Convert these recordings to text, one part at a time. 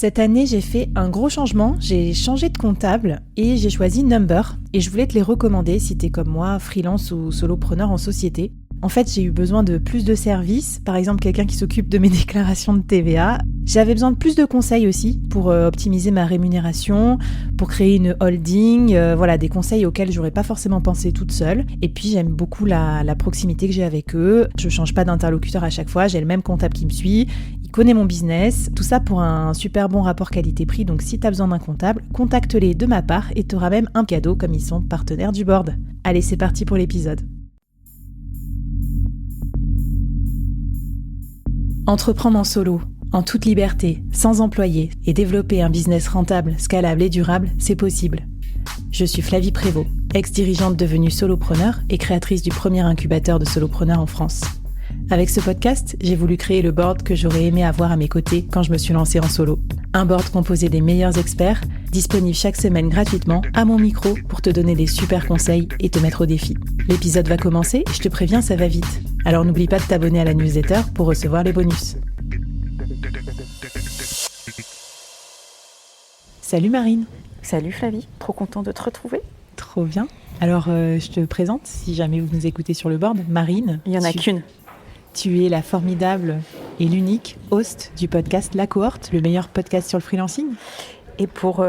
Cette année, j'ai fait un gros changement, j'ai changé de comptable et j'ai choisi Number. Et je voulais te les recommander si t'es comme moi, freelance ou solopreneur en société. En fait, j'ai eu besoin de plus de services, par exemple quelqu'un qui s'occupe de mes déclarations de TVA. J'avais besoin de plus de conseils aussi pour optimiser ma rémunération, pour créer une holding, voilà, des conseils auxquels j'aurais pas forcément pensé toute seule. Et puis j'aime beaucoup la proximité que j'ai avec eux. Je change pas d'interlocuteur à chaque fois, j'ai le même comptable qui me suit, il connaît mon business, tout ça pour un super bon rapport qualité-prix. Donc si t'as besoin d'un comptable, contacte-les de ma part et t'auras même un cadeau comme ils sont partenaires du board. Allez, c'est parti pour l'épisode. Entreprendre en solo, en toute liberté, sans employé et développer un business rentable, scalable et durable, c'est possible. Je suis Flavie Prévost, ex-dirigeante devenue solopreneur et créatrice du premier incubateur de solopreneurs en France. Avec ce podcast, j'ai voulu créer le board que j'aurais aimé avoir à mes côtés quand je me suis lancée en solo. Un board composé des meilleurs experts, disponible chaque semaine gratuitement à mon micro pour te donner des super conseils et te mettre au défi. L'épisode va commencer et je te préviens, ça va vite. Alors n'oublie pas de t'abonner à la newsletter pour recevoir les bonus. Salut Marine. Salut Flavie, trop content de te retrouver. Trop bien. Alors je te présente, si jamais vous nous écoutez sur le board, Marine. Il n'y en a qu'une. Tu es la formidable et l'unique host du podcast La Cohorte, le meilleur podcast sur le freelancing. Et pour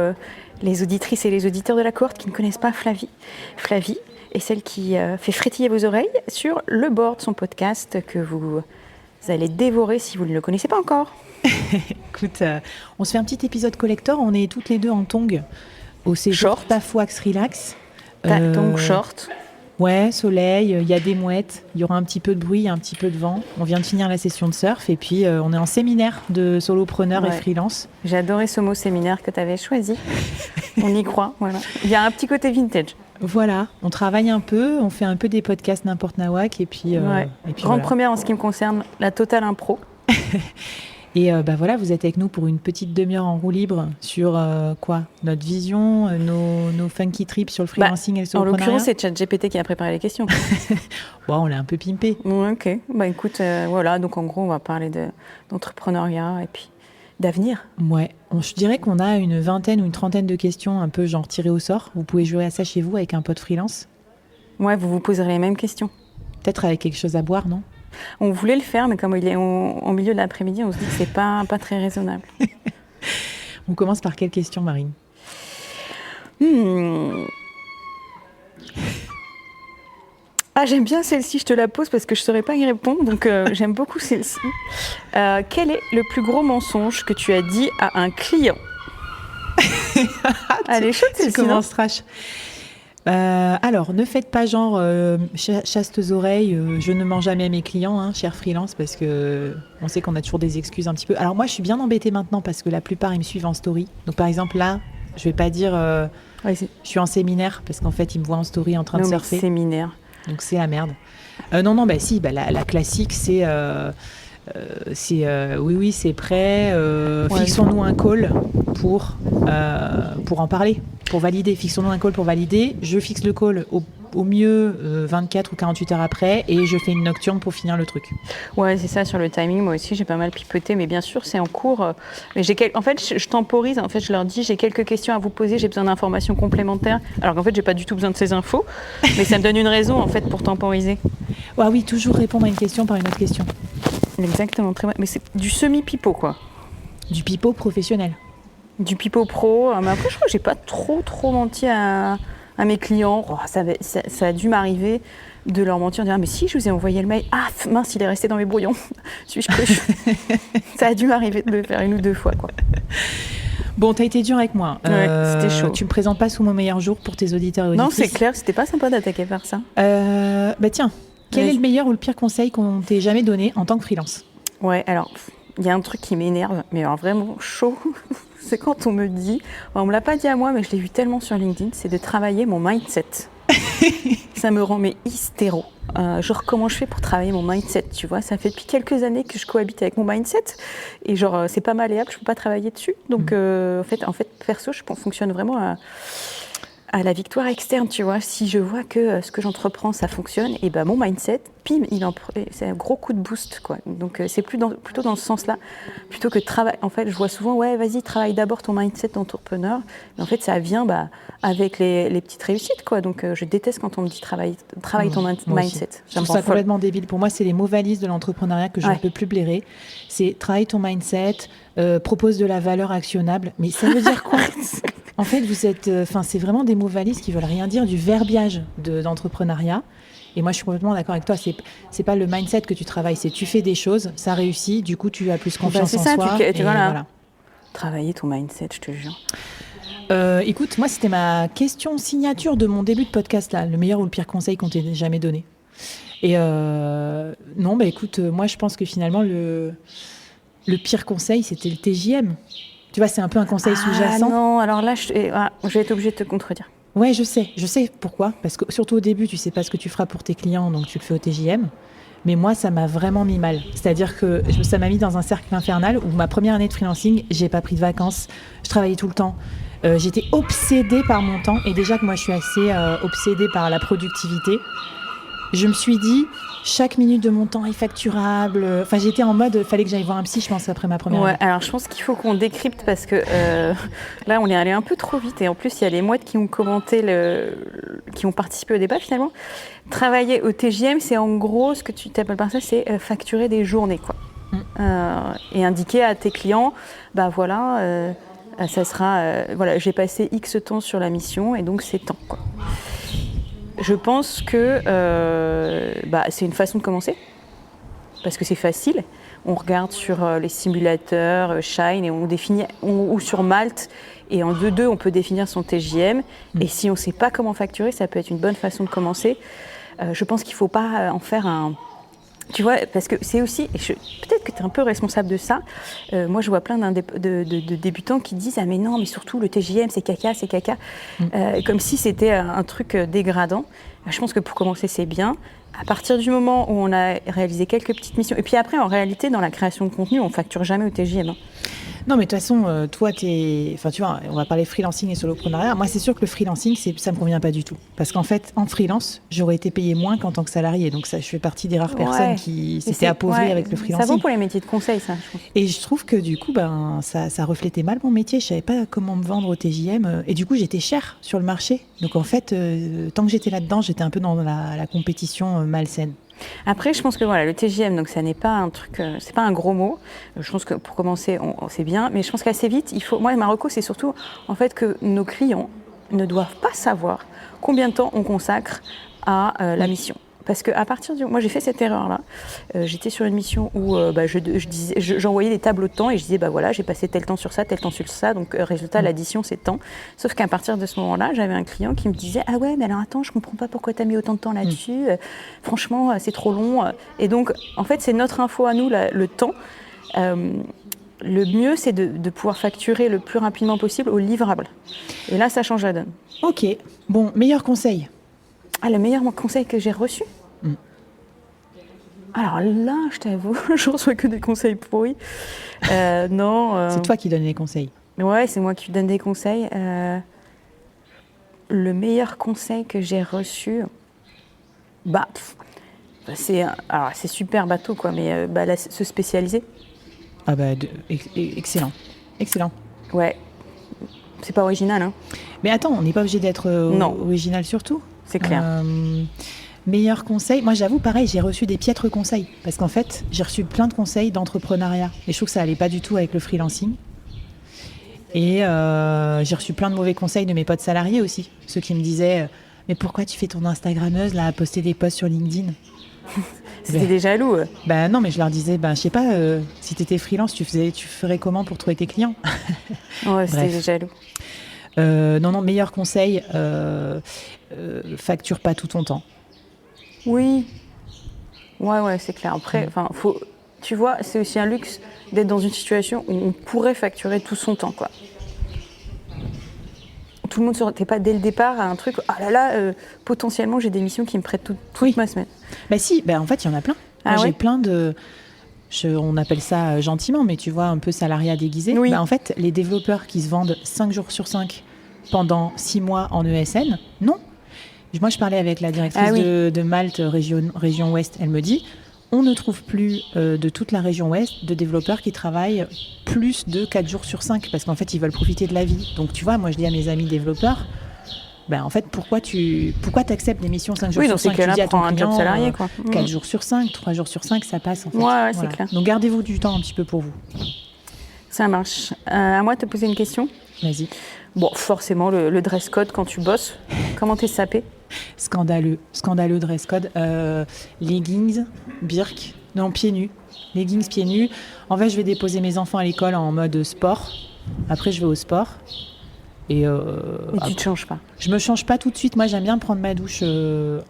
les auditrices et les auditeurs de La Cohorte qui ne connaissent pas Flavie, Flavie est celle qui fait frétiller vos oreilles sur le board, son podcast que vous allez dévorer si vous ne le connaissez pas encore. Écoute, on se fait un petit épisode collector, on est toutes les deux en tongs au séjour Tafoax Relax. Tongs short. Ouais, soleil, il y a des mouettes, il y aura un petit peu de bruit, un petit peu de vent. On vient de finir la session de surf et puis on est en séminaire de solopreneurs et freelance. J'ai adoré ce mot séminaire que tu avais choisi. On y croit, voilà. Il y a un petit côté vintage. Voilà, on travaille un peu, on fait un peu des podcasts n'importe nawak et puis... Grande première en ce qui me concerne, la totale impro. Et voilà, vous êtes avec nous pour une petite demi-heure en roue libre sur notre vision, nos funky trips sur le freelancing et le soloprenariat. En l'occurrence, c'est ChatGPT qui a préparé les questions. Bon, on l'a un peu pimpé. Ok, écoute, voilà, donc en gros, on va parler d'entrepreneuriat et puis d'avenir. Ouais, je dirais qu'on a une vingtaine ou une trentaine de questions un peu genre tirées au sort. Vous pouvez jouer à ça chez vous avec un pote freelance. Ouais, vous vous poserez les mêmes questions. Peut-être avec quelque chose à boire, non ? On voulait le faire, mais comme il est au milieu de l'après-midi, on se dit que c'est pas très raisonnable. On commence par quelle question, Marine ? Ah, j'aime bien celle-ci, je te la pose parce que je ne saurais pas y répondre, donc j'aime beaucoup celle-ci. Quel est le plus gros mensonge que tu as dit à un client ? Elle est chaude, celle-ci. Tu commences trash. Alors, ne faites pas genre chastes oreilles, je ne mens jamais à mes clients, cher freelance, parce que on sait qu'on a toujours des excuses un petit peu. Alors moi, je suis bien embêtée maintenant parce que la plupart, ils me suivent en story. Donc par exemple, là, je vais pas dire je suis en séminaire, parce qu'en fait, ils me voient en story en train de surfer. Séminaire. Donc c'est la merde. Non, la classique, c'est... oui, c'est prêt. Fixons-nous un call pour en parler, pour valider. Fixons-nous un call pour valider. Je fixe le call au mieux 24 ou 48 heures après et je fais une nocturne pour finir le truc. Ouais, c'est ça, sur le timing. Moi aussi, j'ai pas mal pipoté, mais bien sûr, c'est en cours. Mais en fait, je temporise. En fait, je leur dis, j'ai quelques questions à vous poser, j'ai besoin d'informations complémentaires. Alors qu'en fait, j'ai pas du tout besoin de ces infos, mais ça me donne une raison en fait pour temporiser. Ouais, oui, toujours répondre à une question par une autre question. Exactement, très bien. Mais c'est du semi-pipeau, quoi. Du pipeau professionnel. Du pipeau pro. Mais après, je crois que j'ai pas trop menti à mes clients. Oh, ça a dû m'arriver de leur mentir, en disant mais si, je vous ai envoyé le mail. Ah, mince, il est resté dans mes brouillons. Suis-je cruche. Ça a dû m'arriver de le faire 1 ou 2 fois, quoi. Bon, t'as été dur avec moi. C'était chaud. Tu me présentes pas sous mon meilleur jour pour tes auditeurs et auditrices. Non, c'est clair, c'était pas sympa d'attaquer par ça. Tiens. Quel est le meilleur ou le pire conseil qu'on t'ait jamais donné en tant que freelance ? Ouais, alors, il y a un truc qui m'énerve, mais alors vraiment chaud, c'est quand on me dit, on me l'a pas dit à moi, mais je l'ai vu tellement sur LinkedIn, c'est de travailler mon mindset. Ça me rend hystéro. Genre, comment je fais pour travailler mon mindset, tu vois ? Ça fait depuis quelques années que je cohabite avec mon mindset, et genre, c'est pas malléable, je peux pas travailler dessus. Donc, en fait, perso, je fonctionne vraiment à la victoire externe, tu vois. Si je vois que ce que j'entreprends, ça fonctionne, et ben mon mindset, pim, c'est un gros coup de boost, quoi. Donc c'est plutôt dans ce sens-là, plutôt que de travailler. En fait, je vois souvent, ouais, vas-y, travaille d'abord ton mindset d'entrepreneur. Mais en fait, ça vient avec les petites réussites, quoi. Donc je déteste quand on me dit travaille ton mindset. Je trouve ça complètement débile. Pour moi, c'est les mots valises de l'entrepreneuriat que je ne peux plus blairer. C'est travaille ton mindset, propose de la valeur actionnable. Mais ça veut dire quoi? En fait, c'est vraiment des mots valises qui veulent rien dire du verbiage d'entrepreneuriat. Et moi, je suis complètement d'accord avec toi. C'est pas le mindset que tu travailles, c'est tu fais des choses, ça réussit, du coup, tu as plus confiance en soi. Tu vois, voilà. Travailler ton mindset, je te jure. Écoute, moi, c'était ma question signature de mon début de podcast, là. Le meilleur ou le pire conseil qu'on t'ait jamais donné. Et non, écoute, moi, je pense que finalement, le pire conseil, c'était le TJM. Tu vois, c'est un peu un conseil sous-jacent. Non, alors là, je vais être obligée de te contredire. Ouais, je sais pourquoi. Parce que surtout au début, tu sais pas ce que tu feras pour tes clients, donc tu le fais au TJM. Mais moi, ça m'a vraiment mis mal. C'est-à-dire que ça m'a mis dans un cercle infernal où ma première année de freelancing, j'ai pas pris de vacances, je travaillais tout le temps. J'étais obsédée par mon temps. Et déjà que moi, je suis assez obsédée par la productivité, je me suis dit, chaque minute de mon temps est facturable. Enfin, j'étais en mode, fallait que j'aille voir un psy, je pense, après ma première année. Alors je pense qu'il faut qu'on décrypte parce que là, on est allé un peu trop vite. Et en plus, il y a les mouettes qui ont commenté, qui ont participé au débat finalement. Travailler au TJM, c'est en gros, ce que tu t'appelles par ça, c'est facturer des journées, quoi. Et indiquer à tes clients, ça sera, j'ai passé X temps sur la mission et donc c'est temps, quoi. Je pense que c'est une façon de commencer, parce que c'est facile. On regarde sur les simulateurs Shine et on définit, ou sur Malte, et en 2-2, on peut définir son TJM. Et si on ne sait pas comment facturer, ça peut être une bonne façon de commencer. Je pense qu'il ne faut pas en faire un... Tu vois, parce que c'est aussi, peut-être que tu es un peu responsable de ça. Moi, je vois plein de débutants qui disent « Ah mais non, mais surtout le TJM, c'est caca. » Comme si c'était un truc dégradant. Je pense que pour commencer, c'est bien. À partir du moment où on a réalisé quelques petites missions, et puis après, en réalité, dans la création de contenu, on ne facture jamais au TJM. Non, mais de toute façon, toi, tu vois, on va parler freelancing et soloprenariat. Moi, c'est sûr que le freelancing, ça me convient pas du tout. Parce qu'en fait, en freelance, j'aurais été payée moins qu'en tant que salarié. Donc, ça, je fais partie des rares personnes qui s'étaient appauvries avec le freelancing. Ça vaut pour les métiers de conseil, ça, je pense. Et je trouve que du coup, ça reflétait mal mon métier. Je savais pas comment me vendre au TJM. Et du coup, j'étais chère sur le marché. Donc, en fait, tant que j'étais là-dedans, j'étais un peu dans la compétition malsaine. Après, je pense que le TJM, donc ça n'est pas un truc, c'est pas un gros mot. Je pense que pour commencer, c'est bien, mais je pense qu'assez vite, moi, ma reco, c'est surtout en fait que nos clients ne doivent pas savoir combien de temps on consacre à la mission. Parce qu'à partir moi j'ai fait cette erreur-là. J'étais sur une mission où j'envoyais des tableaux de temps et je disais j'ai passé tel temps sur ça, tel temps sur ça, donc résultat l'addition c'est temps. Sauf qu'à partir de ce moment-là, j'avais un client qui me disait ah ouais mais alors attends, je comprends pas pourquoi tu as mis autant de temps là-dessus. Franchement c'est trop long. Et donc en fait c'est notre info à nous le temps. Le mieux c'est de pouvoir facturer le plus rapidement possible au livrable. Et là ça change la donne. Ok, bon, meilleur conseil. Le meilleur conseil que j'ai reçu. Alors là, je t'avoue, je reçois que des conseils pourris. Non. C'est toi qui donnes les conseils. Ouais, c'est moi qui donne des conseils. Le meilleur conseil que j'ai reçu, c'est super bateau quoi, mais se spécialiser. Excellent. Ouais. C'est pas original, hein. Mais attends, on n'est pas obligé d'être original sur tout. C'est clair. Meilleur conseil, moi j'avoue pareil, j'ai reçu des piètres conseils parce qu'en fait j'ai reçu plein de conseils d'entrepreneuriat et je trouve que ça allait pas du tout avec le freelancing et j'ai reçu plein de mauvais conseils de mes potes salariés aussi, ceux qui me disaient mais pourquoi tu fais ton Instagrammeuse là à poster des posts sur LinkedIn. C'était des jaloux. Non, mais je leur disais je sais pas, si t'étais freelance tu ferais comment pour trouver tes clients. Ouais, c'était des jaloux. Non, meilleur conseil, facture pas tout ton temps. Oui. Ouais, c'est clair. Après, tu vois, c'est aussi un luxe d'être dans une situation où on pourrait facturer tout son temps, quoi. Tout le monde ne serait pas dès le départ à un truc, potentiellement j'ai des missions qui me prêtent toute ma semaine. Si, en fait, il y en a plein. Moi, j'ai plein de... on appelle ça gentiment, mais tu vois, un peu salariat déguisé. Oui. En fait, les développeurs qui se vendent 5 jours sur 5 pendant 6 mois en ESN. Non. Moi, je parlais avec la directrice de Malte, région Ouest. Elle me dit, on ne trouve plus de toute la région Ouest de développeurs qui travaillent plus de 4 jours sur 5 parce qu'en fait, ils veulent profiter de la vie. Donc, tu vois, moi, je dis à mes amis développeurs, en fait, pourquoi tu acceptes des missions 5 jours sur 5 Oui, donc c'est qu'elle prend un job salarié, quoi. 4 jours sur 5, 3 jours sur 5, ça passe, en fait. Ouais, c'est clair. Donc, gardez-vous du temps un petit peu pour vous. Ça marche. À moi de te poser une question. Vas-y. Bon, forcément, le dress code quand tu bosses, comment t'es sapé ? Scandaleux dress code. Leggings, birk, non, pieds nus. Leggings, pieds nus. En fait, je vais déposer mes enfants à l'école en mode sport. Après, je vais au sport. Et tu te changes pas ? Je me change pas tout de suite. Moi, j'aime bien prendre ma douche le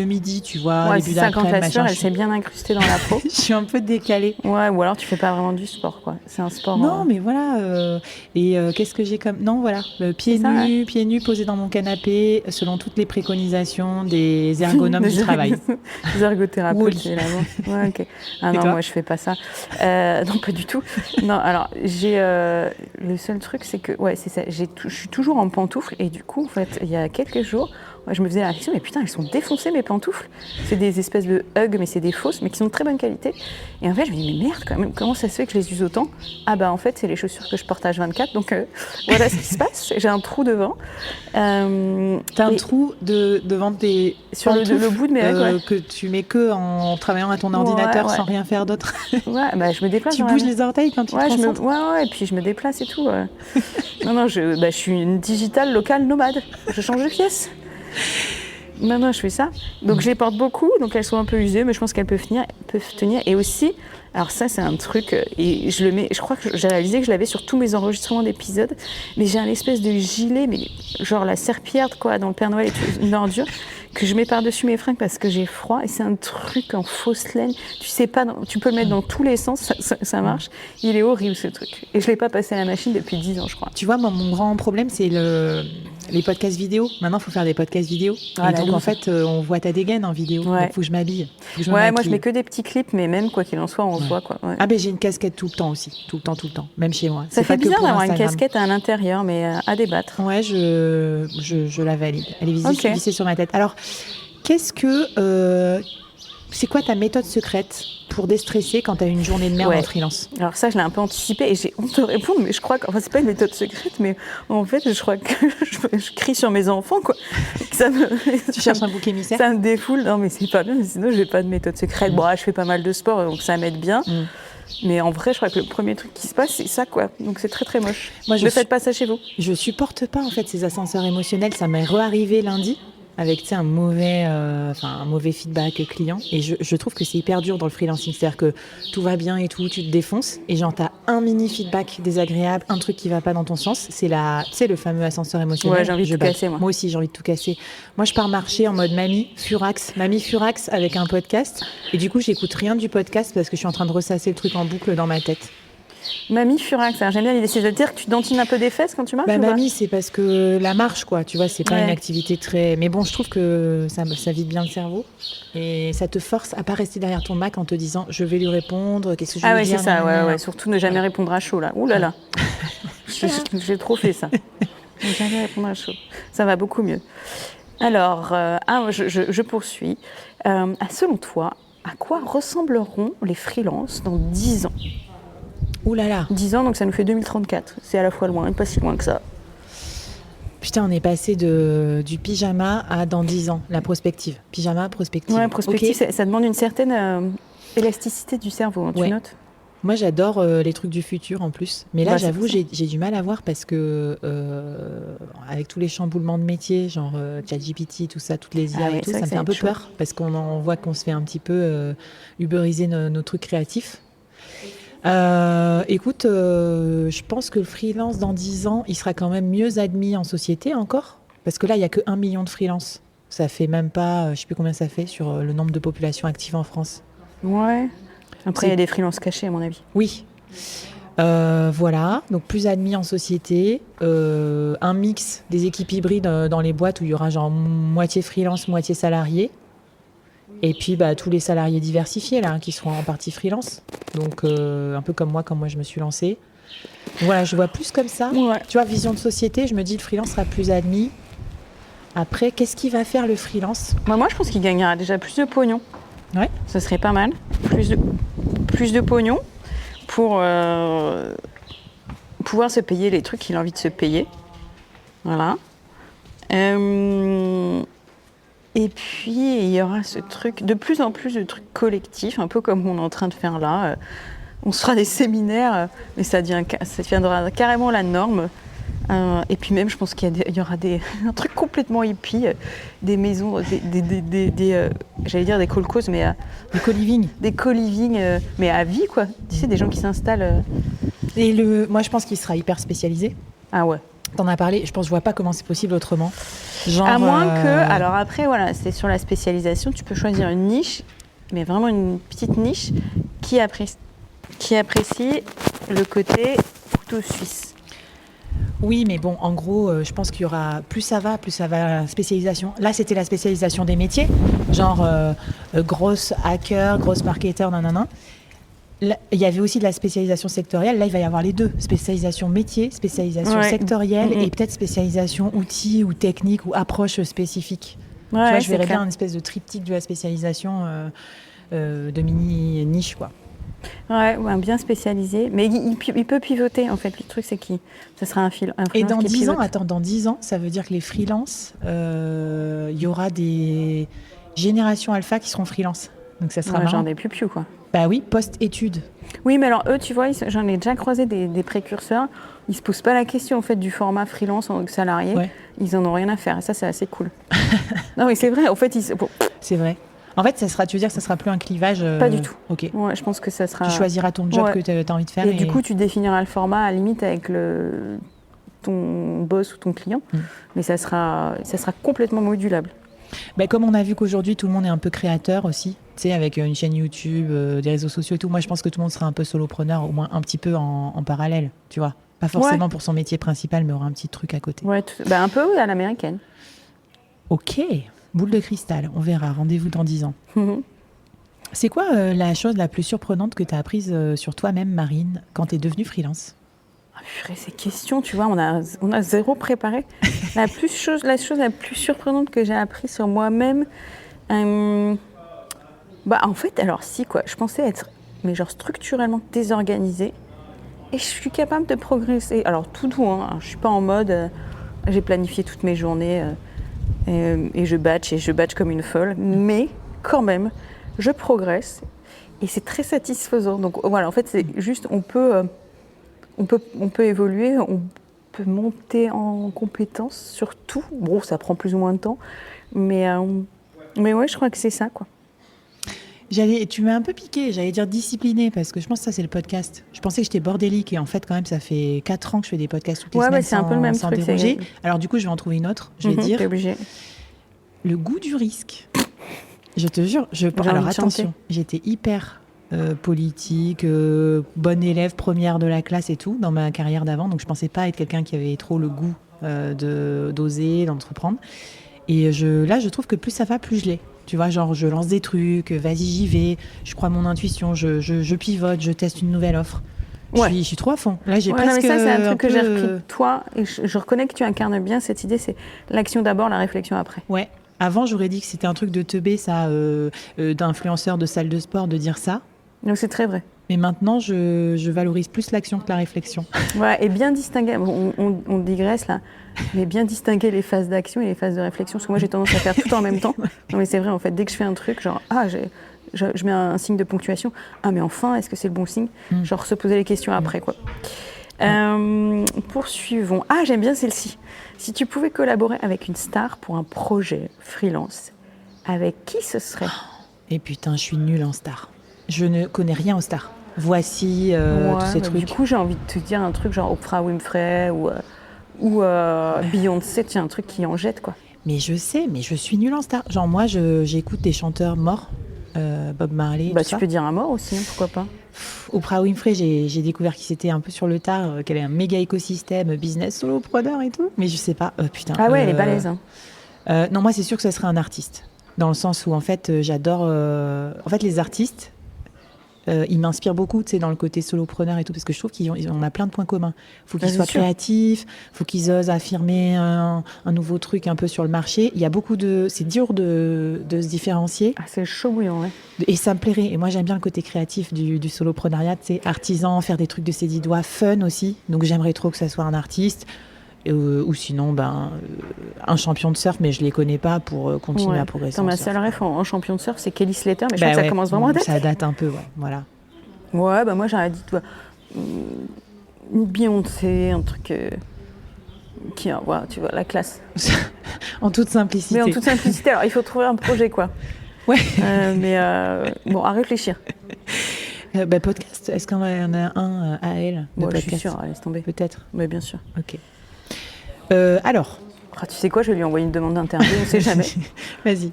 midi, tu vois. Ouais, c'est ça, quand ta sœur, elle s'est bien incrustée dans la peau. Je suis un peu décalée. Ouais, ou alors tu fais pas vraiment du sport, quoi. C'est un sport... Non, mais voilà. Qu'est-ce que j'ai comme... Non, voilà. Pieds nus posés dans mon canapé, selon toutes les préconisations des ergonomes du travail. Des ergothérapeutes, oui. évidemment. Ouais, ok. Ah non, moi, je fais pas ça. Non, pas du tout. Non, alors, le seul truc, c'est que... Ouais, c'est ça. Je suis toujours en pantoufles. Et du coup, en fait, il y a quelques jours... Je me faisais la réflexion, mais putain, elles sont défoncées mes pantoufles. C'est des espèces de Hug, mais c'est des fausses, mais qui sont de très bonne qualité. Et en fait, je me dis, mais merde, quand même, comment ça se fait que je les use autant ? Ah bah en fait, c'est les chaussures que je porte H24, donc voilà ce qui se passe. J'ai un trou devant. T'as un trou devant tes sur le bout de mes Hug, que tu mets que en travaillant à ton ordinateur sans rien faire d'autre. Ouais, bah je me déplace. Tu bouges les orteils quand tu te concentres. Ouais, et puis je me déplace et tout. Non, je suis une digitale locale nomade. Je change de pièce. Non, je fais ça. Donc, je les porte beaucoup. Donc, elles sont un peu usées, mais je pense qu'elles peuvent tenir. Et aussi, alors ça, c'est un truc, et je crois que j'ai réalisé que je l'avais sur tous mes enregistrements d'épisodes, mais j'ai un espèce de gilet, mais genre la serpillière, quoi, dans le Père Noël et tout, une ordure, que je mets par-dessus mes fringues parce que j'ai froid. Et c'est un truc en fausse laine. Tu sais pas, tu peux le mettre dans tous les sens, ça marche. Il est horrible, ce truc. Et je l'ai pas passé à la machine depuis 10 ans, je crois. Tu vois, moi, mon grand problème, c'est les podcasts vidéo. Maintenant, il faut faire des podcasts vidéo. Et donc, en fait, on voit ta dégaine en vidéo. Ouais. Donc, il faut que je m'habille. Moi, je mets que des petits clips, mais même, quoi qu'il en soit, on se voit, quoi. Ouais. Ah, j'ai une casquette tout le temps aussi. Tout le temps. Même chez moi. Ça fait bizarre d'avoir une casquette à l'intérieur, mais à débattre. Ouais, je la valide. Elle est vissée sur ma tête. Alors, c'est quoi ta méthode secrète pour déstresser quand tu as une journée de merde en freelance ? Alors ça, je l'ai un peu anticipé et j'ai honte de répondre, mais je crois que... Enfin, c'est pas une méthode secrète, mais en fait, je crois que je crie sur mes enfants, quoi. Tu cherches un bouc émissaire ? Ça me défoule. Non, mais c'est pas bien, sinon, j'ai pas de méthode secrète. Bon, je fais pas mal de sport, donc ça m'aide bien. Mais en vrai, je crois que le premier truc qui se passe, c'est ça, quoi. Donc c'est très, très moche. Ne faites pas ça chez vous. Je supporte pas, en fait, ces ascenseurs émotionnels. Ça m'est re-arrivé lundi. Avec un mauvais feedback client. Et je trouve que c'est hyper dur dans le freelancing. C'est-à-dire que tout va bien et tout, tu te défonces. Et genre, t'as un mini feedback désagréable, un truc qui va pas dans ton sens. C'est le fameux ascenseur émotionnel. Ouais, j'ai envie de tout casser, moi. Moi aussi, j'ai envie de tout casser. Moi, je pars marcher en mode mamie Furax avec un podcast. Et du coup, j'écoute rien du podcast parce que je suis en train de ressasser le truc en boucle dans ma tête. Mamie Furax, j'aime bien l'idée. C'est-à-dire que tu dentines un peu des fesses quand tu marches mamie, c'est parce que la marche, quoi. Tu vois, c'est pas une activité très... Mais bon, je trouve que ça vide bien le cerveau. Et ça te force à pas rester derrière ton Mac en te disant « je vais lui répondre, qu'est-ce que je vais lui dire ?» c'est ça, ouais. Surtout ne jamais répondre à chaud, là. Ouh là là. J'ai trop fait ça. Ne jamais répondre à chaud. Ça va beaucoup mieux. Alors, je poursuis. Selon toi, à quoi ressembleront les freelances dans 10 ans ? Ouh là là. 10 ans, donc ça nous fait 2034. C'est à la fois loin et pas si loin que ça. Putain, on est passé du pyjama à dans 10 ans, la prospective. Pyjama, prospective. Ouais, prospective, okay. Ça demande une certaine élasticité du cerveau, hein, tu notes ? Moi, j'adore les trucs du futur en plus. Mais là, j'avoue, j'ai du mal à voir parce que avec tous les chamboulements de métiers, genre ChatGPT, tout ça, toutes les IA et tout, ça me fait un peu peur parce qu'on voit qu'on se fait un petit peu uberiser nos trucs créatifs. Écoute, je pense que le freelance dans 10 ans, il sera quand même mieux admis en société encore. Parce que là, il n'y a que 1 million de freelances. Ça fait même pas, je ne sais plus combien ça fait sur le nombre de populations actives en France. Ouais. Après, il y a des freelances cachés, à mon avis. Oui. Voilà, donc plus admis en société. Un mix des équipes hybrides dans les boîtes où il y aura genre moitié freelance, moitié salarié. Et puis tous les salariés diversifiés là, qui seront en partie freelance. Donc un peu comme moi je me suis lancée. Voilà, je vois plus comme ça. Ouais. Tu vois, vision de société, je me dis le freelance sera plus admis. Après, qu'est-ce qu'il va faire le freelance ? Moi, je pense qu'il gagnera déjà plus de pognon. Ouais. Ce serait pas mal. Plus de pognon pour pouvoir se payer les trucs qu'il a envie de se payer. Voilà. Et puis, il y aura ce truc, de plus en plus de trucs collectifs, un peu comme on est en train de faire là. On se fera des séminaires, mais ça deviendra carrément la norme. Et puis même, je pense qu'il y aura un truc complètement hippie, des maisons, j'allais dire des colcos, mais des co-living. Des co-living, mais à vie, quoi. Tu sais, des gens qui s'installent. Et moi, je pense qu'il sera hyper spécialisé. Ah ouais. T'en as parlé, je vois pas comment c'est possible autrement. Genre, à moins que, alors après, voilà, c'est sur la spécialisation, tu peux choisir une niche, mais vraiment une petite niche qui apprécie le côté couteau suisse. Oui, mais bon, en gros, je pense qu'il y aura plus ça va la spécialisation. Là, c'était la spécialisation des métiers, genre grosse hacker, grosse marketeur, nanana. Là, il y avait aussi de la spécialisation sectorielle. Là, il va y avoir les deux. Spécialisation métier, spécialisation sectorielle et peut-être spécialisation outils ou technique ou approche spécifique. Ouais, tu vois, je verrais bien une espèce de triptyque de la spécialisation de mini-niche, quoi. Ouais, bien spécialisé. Mais il peut pivoter, en fait. Le truc, c'est que ce sera un freelance. Et dans 10 ans, dans 10 ans, ça veut dire que les freelances, il y aura des générations alpha qui seront freelance. Donc ça sera marrant. Genre des piou-piou, quoi. Bah oui, post-études. Oui, mais alors eux, tu vois, j'en ai déjà croisé des précurseurs. Ils se posent pas la question, en fait, du format freelance en salarié. Ouais. Ils en ont rien à faire. Et ça, c'est assez cool. Non, mais c'est vrai. En fait, c'est vrai. En fait, tu veux dire que ça sera plus un clivage Pas du tout. Ok. Ouais, je pense que ça sera. Tu choisiras ton job que tu as envie de faire. Et du coup, tu définiras le format à la limite avec ton boss ou ton client. Mais ça sera complètement modulable. Bah, comme on a vu qu'aujourd'hui, tout le monde est un peu créateur aussi, tu sais, avec une chaîne YouTube, des réseaux sociaux et tout. Moi, je pense que tout le monde sera un peu solopreneur, au moins un petit peu en parallèle, tu vois. Pas forcément pour son métier principal, mais aura un petit truc à côté. Ouais, un peu oui, à l'américaine. Ok, boule de cristal, on verra. Rendez-vous dans 10 ans. C'est quoi la chose la plus surprenante que tu as apprise sur toi-même, Marine, quand tu es devenue freelance ? Ces questions, tu vois, on a zéro préparé. La chose la plus surprenante que j'ai appris sur moi-même, en fait, alors si, quoi, je pensais être, mais genre structurellement désorganisée, et je suis capable de progresser. Alors tout doux, hein, je suis pas en mode, j'ai planifié toutes mes journées, et je batch comme une folle, mais quand même, je progresse, et c'est très satisfaisant. Donc voilà, en fait, c'est juste, on peut évoluer, on peut monter en compétences sur tout. Bon, ça prend plus ou moins de temps, mais ouais, je crois que c'est ça, quoi. Tu m'as un peu piqué, j'allais dire disciplinée, parce que je pense que ça, c'est le podcast. Je pensais que j'étais bordélique, et en fait, quand même, ça fait 4 ans que je fais des podcasts toutes les semaines c'est un peu le même truc, déroger. Alors du coup, je vais en trouver une autre, je vais dire. T'es obligée. Le goût du risque. Je te jure, alors attention, j'étais hyper... politique, bonne élève, première de la classe et tout, dans ma carrière d'avant. Donc, je pensais pas être quelqu'un qui avait trop le goût d'oser, d'entreprendre. Et là, je trouve que plus ça va, plus je l'ai. Tu vois, genre, je lance des trucs, vas-y, j'y vais, je crois à mon intuition, je pivote, je teste une nouvelle offre. Ouais. Je suis trop à fond. Là, j'ai presque... ça, c'est un truc que j'ai repris de toi, et je reconnais que tu incarnes bien cette idée, c'est l'action d'abord, la réflexion après. Ouais. Avant, j'aurais dit que c'était un truc de teubé, ça, d'influenceur de salle de sport, de dire ça. Donc c'est très vrai. Mais maintenant, je valorise plus l'action que la réflexion. Ouais, et bien distinguer, on digresse là, mais bien distinguer les phases d'action et les phases de réflexion, parce que moi j'ai tendance à faire tout en même temps. Non mais c'est vrai, en fait, dès que je fais un truc, genre, je mets un signe de ponctuation, mais enfin, est-ce que c'est le bon signe ? Genre se poser les questions après, quoi. Poursuivons. J'aime bien celle-ci. Si tu pouvais collaborer avec une star pour un projet freelance, avec qui ce serait ? Et putain, je suis nulle en star. Je ne connais rien aux stars. Voici tous ces trucs. Du coup, j'ai envie de te dire un truc genre Oprah Winfrey ou Beyoncé, un truc qui en jette, quoi. Mais je sais, mais je suis nulle en star. Genre moi, j'écoute des chanteurs morts, Bob Marley, tout tu peux dire un mort aussi, hein, pourquoi pas. Oprah Winfrey, j'ai découvert qu'il c'était un peu sur le tard, qu'elle est un méga écosystème, business, solopreneur et tout. Mais je sais pas, putain. Elle est balèze. Hein. Non, moi, c'est sûr que ça serait un artiste. Dans le sens où, en fait, j'adore... En fait, les artistes... Ils m'inspirent beaucoup, tu sais, dans le côté solopreneur et tout, parce que je trouve qu'on a plein de points communs. Il faut qu'ils c'est soient sûr. créatifs, il faut qu'ils osent affirmer un nouveau truc un peu sur le marché. Il y a beaucoup de... C'est dur de se différencier. Ah, c'est chaud bouillant, ouais. Et ça me plairait. Et moi, j'aime bien le côté créatif du soloprenariat, tu sais, artisan, faire des trucs de ses 10 doigts, fun aussi. Donc, j'aimerais trop que ça soit un artiste. Ou sinon, un champion de surf, mais je les connais pas pour continuer Ouais. à progresser. Attends, en ma surf. seule ref en champion de surf, c'est Kelly Slater, mais je Bah crois que ouais, ça commence vraiment à dater. ça date un peu, ouais. Voilà. Ouais, bah moi j'aurais dit, toi, une Beyoncé, un truc qui a, voilà, tu vois, la classe. En toute simplicité. Mais en toute simplicité, alors il faut trouver un projet, quoi. Ouais. Bon, à réfléchir. Podcast, est-ce qu'on en a un à elle de Bon, je podcast suis sûre, laisse tomber. Peut-être. Mais bien sûr. Ok. Alors, Ah, tu sais quoi, je vais lui envoyer une demande d'interview, on sait jamais. vas-y.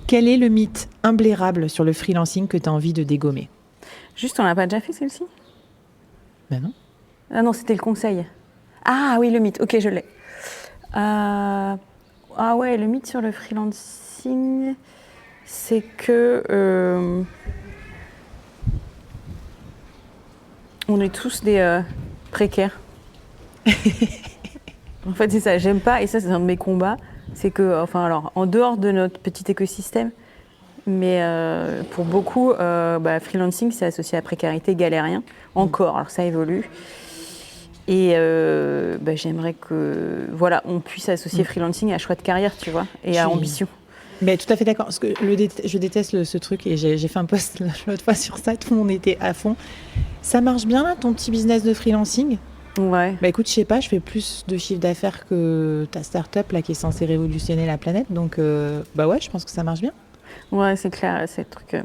Quel est le mythe imblairable sur le freelancing que tu as envie de dégommer? Juste, on l'a pas déjà fait celle-ci? Ben non. Ah non, c'était le conseil. Ah oui, le mythe, ok, je l'ai. Ah ouais, le mythe sur le freelancing, c'est que on est tous des précaires. En fait, c'est ça, j'aime pas, et ça, c'est un de mes combats, c'est que, enfin, alors, en dehors de notre petit écosystème, mais pour beaucoup, freelancing, c'est associé à précarité, galérien, encore, alors ça évolue. Et j'aimerais que, voilà, on puisse associer freelancing à choix de carrière, tu vois, et à ambition. Mais tout à fait d'accord, parce que je déteste ce truc, et j'ai fait un post l'autre fois sur ça, tout le monde était à fond. Ça marche bien, là, ton petit business de freelancing? Ouais. Bah écoute, je sais pas, je fais plus de chiffre d'affaires que ta start-up là qui est censée révolutionner la planète, donc ouais, je pense que ça marche bien. Ouais, c'est clair, c'est le truc.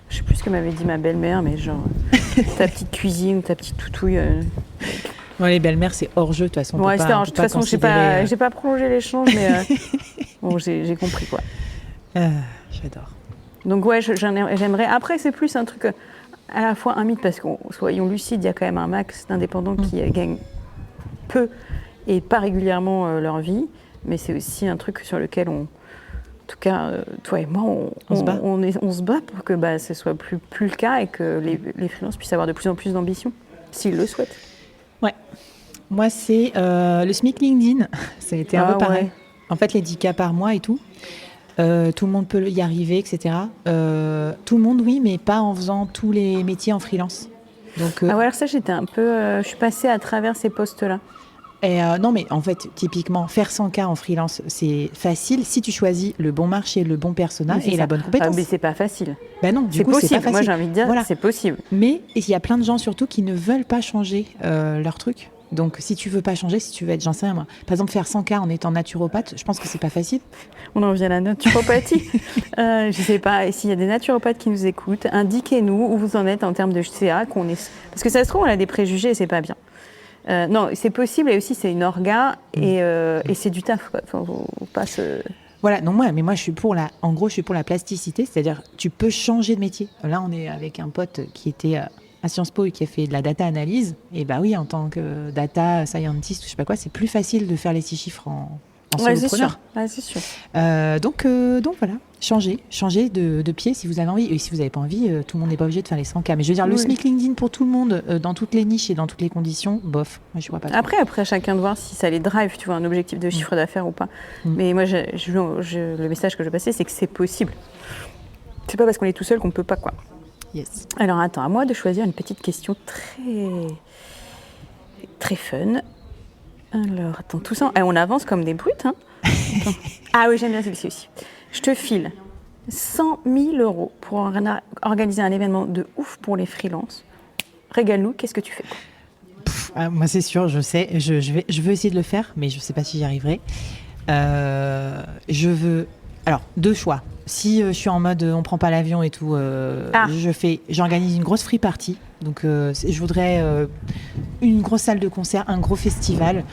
Je sais plus ce que m'avait dit ma belle-mère, mais genre ta petite cuisine, ta petite toutouille. Ouais, les belles-mères, c'est hors jeu de toute façon. Ouais, c'était hors jeu. De toute façon, j'ai pas prolongé l'échange, mais bon, j'ai compris quoi. J'adore. Donc ouais, j'aimerais. Après, c'est plus un truc à la fois un mythe parce que soyons lucides, il y a quand même un max d'indépendants qui gagnent peu et pas régulièrement leur vie, mais c'est aussi un truc sur lequel en tout cas, toi et moi, on se bat pour que ce soit plus le cas et que les freelances puissent avoir de plus en plus d'ambition, s'ils le souhaitent. Ouais. Moi, c'est le SMIC LinkedIn. Ça a été un peu pareil. Ouais. En fait, les 10K par mois et tout. Tout le monde peut y arriver, etc. Tout le monde, oui, mais pas en faisant tous les métiers en freelance. Donc, alors ça, j'étais un peu... je suis passée à travers ces postes-là. Non, mais en fait, typiquement, faire 100K en freelance, c'est facile si tu choisis le bon marché, le bon persona et la bonne compétence. Mais c'est pas facile. Ben non, du coup, possible. C'est pas facile. Moi, j'ai envie de dire, voilà. C'est possible. Mais il y a plein de gens, surtout, qui ne veulent pas changer leur truc. Donc, si tu veux pas changer, si tu veux être, j'en sais rien moi. Par exemple, faire 100K en étant naturopathe, je pense que c'est pas facile. On en revient à la naturopathie. Je sais pas, s'il y a des naturopathes qui nous écoutent, indiquez-nous où vous en êtes en termes de CA. Parce que ça se trouve, on a des préjugés et c'est pas bien. Non, c'est possible et aussi c'est une orga et c'est du taf. Quoi. Enfin, faut pas se... Voilà, non, moi je suis pour la plasticité, c'est-à-dire tu peux changer de métier. Là, on est avec un pote qui était à Sciences Po et qui a fait de la data analyse. Et bah oui, en tant que data scientist, je sais pas quoi, c'est plus facile de faire les 6 chiffres en solopreneur. Ouais, c'est sûr. Donc voilà, changez de pied si vous avez envie. Et si vous n'avez pas envie, tout le monde n'est pas obligé de faire les 100K. Mais je veux dire, le SMIC LinkedIn pour tout le monde, dans toutes les niches et dans toutes les conditions, bof, moi je vois pas. Après, chacun de voir si ça les drive, tu vois, un objectif de chiffre d'affaires ou pas. Mais moi, le message que je passais, c'est que c'est possible. C'est pas parce qu'on est tout seul qu'on peut pas, quoi. Yes. Alors attends, à moi de choisir une petite question très fun. Alors, attends, tout ça, on avance comme des brutes, hein. Ah oui, j'aime bien celle-ci aussi. Je te file 100 000 € pour organiser un événement de ouf pour les freelances. Régale-nous, qu'est-ce que tu fais? Moi, c'est sûr, je sais, je veux essayer de le faire, mais je ne sais pas si j'y arriverai. Alors, 2 choix. Si je suis en mode on prend pas l'avion et tout, j'organise une grosse free party. Donc, je voudrais une grosse salle de concert, un gros festival,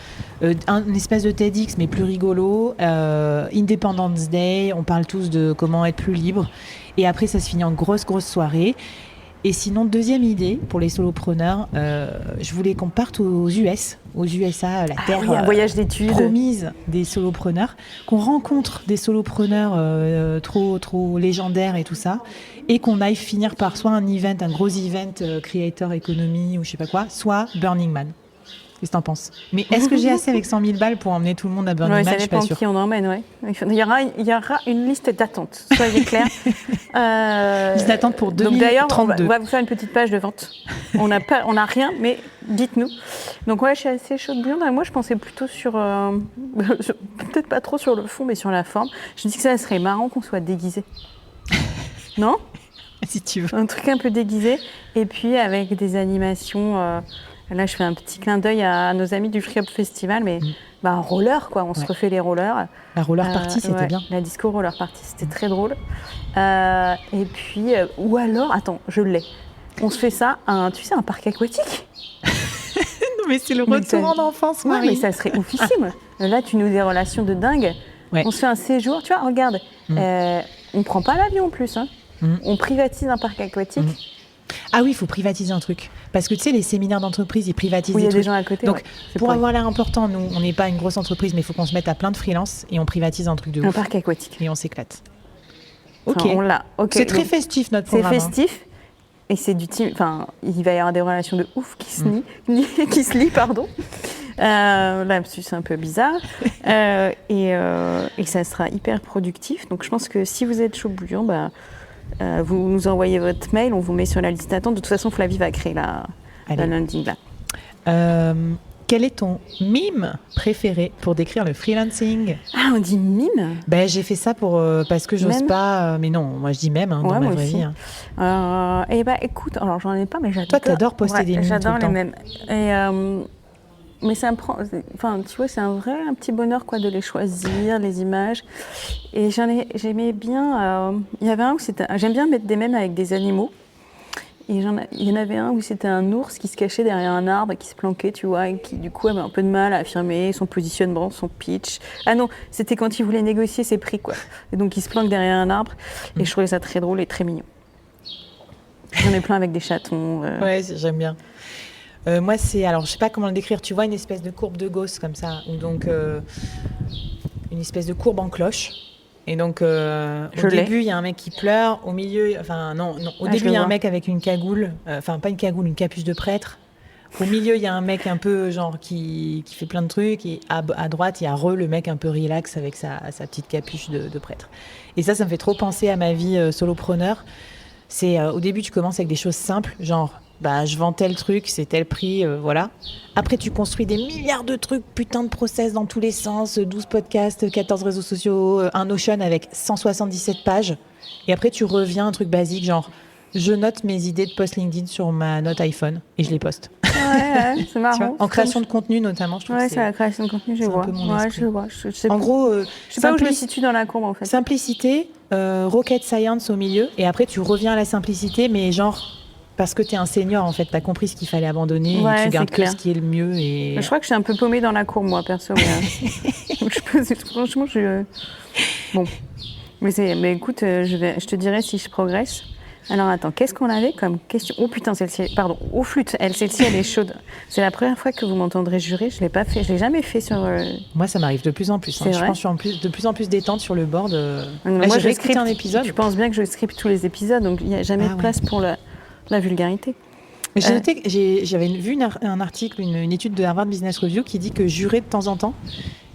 une espèce de TEDx mais plus rigolo, Independence Day, on parle tous de comment être plus libre. Et après, ça se finit en grosse soirée. Et sinon, deuxième idée pour les solopreneurs, je voulais qu'on parte aux USA, la terre un voyage d'études promise des solopreneurs, qu'on rencontre des solopreneurs trop légendaires et tout ça, et qu'on aille finir par soit un gros event Creator Economy ou je sais pas quoi, soit Burning Man. Qu'est-ce que t'en penses ? Mais est-ce que j'ai assez avec 100 000 balles pour emmener tout le monde à Burning Man ? Ça dépend qui on emmène, ouais. Il y aura une liste d'attente, soyez clairs. Liste d'attente pour 2032. Donc d'ailleurs, on va vous faire une petite page de vente. On n'a rien, mais dites-nous. Donc ouais, je suis assez chaude bouillante. Moi, je pensais plutôt sur, peut-être pas trop sur le fond, mais sur la forme. Je dis que ça serait marrant qu'on soit déguisé. Non ? Si tu veux. Un truc un peu déguisé, et puis avec des animations... Là, je fais un petit clin d'œil à nos amis du Free Up Festival, mais un roller, quoi. On se refait les rollers. La roller party, c'était bien. La disco roller party, c'était très drôle. Et puis, ou alors, attends, je l'ai. On se fait ça, un parc aquatique. Non, mais c'est le retour en enfance, Marie. Mais ça serait oufissime. Là, tu nous des relations de dingue. Ouais. On se fait un séjour, tu vois, regarde. On prend pas l'avion en plus. Hein. On privatise un parc aquatique. Ah oui, il faut privatiser un truc. Parce que tu sais, les séminaires d'entreprise, ils privatisent des trucs. Il y a des gens à côté. Donc, pour avoir l'air important, nous, on n'est pas une grosse entreprise, mais il faut qu'on se mette à plein de freelance et on privatise un truc de ouf. Un parc aquatique. Et on s'éclate. Ok. Enfin, on l'a. Okay. C'est très festif, notre programme. C'est festif. Et c'est du team. Enfin, il va y avoir des relations de ouf qui se lient, pardon. Là, c'est un peu bizarre. Et ça sera hyper productif. Donc, je pense que si vous êtes chaud bouillant, vous nous envoyez votre mail, on vous met sur la liste d'attente. De toute façon, Flavie va créer la landing là. Quel est ton mime préféré pour décrire le freelancing ? Ah, on dit mime ? J'ai fait ça parce que j'ose pas. Mais non, moi je dis même dans ma vraie vie. Écoute, alors j'en ai pas, mais j'adore. Toi, t'adores poster des mimes. J'adore tout le les temps. mêmes. Mais ça me prend. Enfin, tu vois, c'est un petit bonheur quoi de les choisir, les images. Et j'aimais bien. Il y avait un où c'était. J'aime bien mettre des mèmes avec des animaux. Et il y en avait un où c'était un ours qui se cachait derrière un arbre, qui se planquait, tu vois, et qui du coup avait un peu de mal à affirmer son positionnement, son pitch. Ah non, c'était quand il voulait négocier ses prix, quoi. Et donc il se planque derrière un arbre. Et je trouvais ça très drôle et très mignon. J'en ai plein avec des chatons. Ouais, j'aime bien. Moi, alors je sais pas comment le décrire, tu vois une espèce de courbe de Gauss comme ça, ou donc une espèce de courbe en cloche. Et donc au début, il y a un mec qui pleure, au milieu, au début, il y a un mec avec une cagoule, pas une cagoule, une capuche de prêtre. Au milieu, il y a un mec un peu genre qui fait plein de trucs, et à droite, il y a le mec un peu relax avec sa petite capuche de prêtre. Et ça me fait trop penser à ma vie solopreneur. C'est au début, tu commences avec des choses simples, genre je vends tel truc, c'est tel prix, voilà. Après, tu construis des milliards de trucs, putain de process dans tous les sens, 12 podcasts, 14 réseaux sociaux, un Notion avec 177 pages. Et après, tu reviens à un truc basique, genre, je note mes idées de post LinkedIn sur ma note iPhone et je les poste. Ouais, c'est marrant. En création de contenu, notamment, je trouve que c'est la création de contenu, je vois. Je vois. En gros, je sais pas où je me situe dans la courbe, en fait. Simplicité, rocket science au milieu, et après, tu reviens à la simplicité, mais genre... Parce que tu es un senior, en fait, tu as compris ce qu'il fallait abandonner, et tu gardes que ce qui est le mieux. Et... Je crois que je suis un peu paumée dans la courbe, moi, perso. Franchement, Bon. Mais écoute, je te dirai si je progresse. Alors, attends, qu'est-ce qu'on avait comme question ? Oh putain, celle-ci, pardon, aux flûtes. Celle-ci, elle est chaude. C'est la première fois que vous m'entendrez jurer. Je ne l'ai pas fait. Je l'ai jamais fait sur... Moi, ça m'arrive de plus en plus. Je pense que je suis de plus en plus détente sur le board. Là, moi, j'ai réécouté un épisode. Tu penses bien que je scripte tous les épisodes, donc il n'y a jamais de place pour la vulgarité. J'avais vu un article, une étude de Harvard Business Review qui dit que jurer de temps en temps,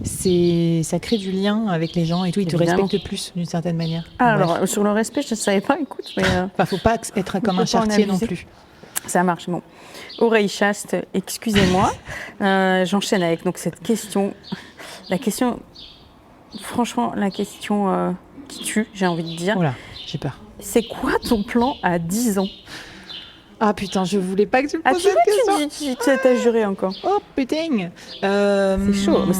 ça crée du lien avec les gens et tout. Ils te respectent plus d'une certaine manière. Alors, sur le respect, je ne savais pas, écoute. Mais faut pas être comme un charretier non plus. Ça marche, bon. Oreille chaste, excusez-moi. J'enchaîne avec donc, cette question. Franchement, la question qui tue, j'ai envie de dire. Oh là, j'ai peur. C'est quoi ton plan à 10 ans ? Ah putain, je voulais pas que tu me poses cette question. Tu as juré encore. Oh putain. C'est chaud. Mais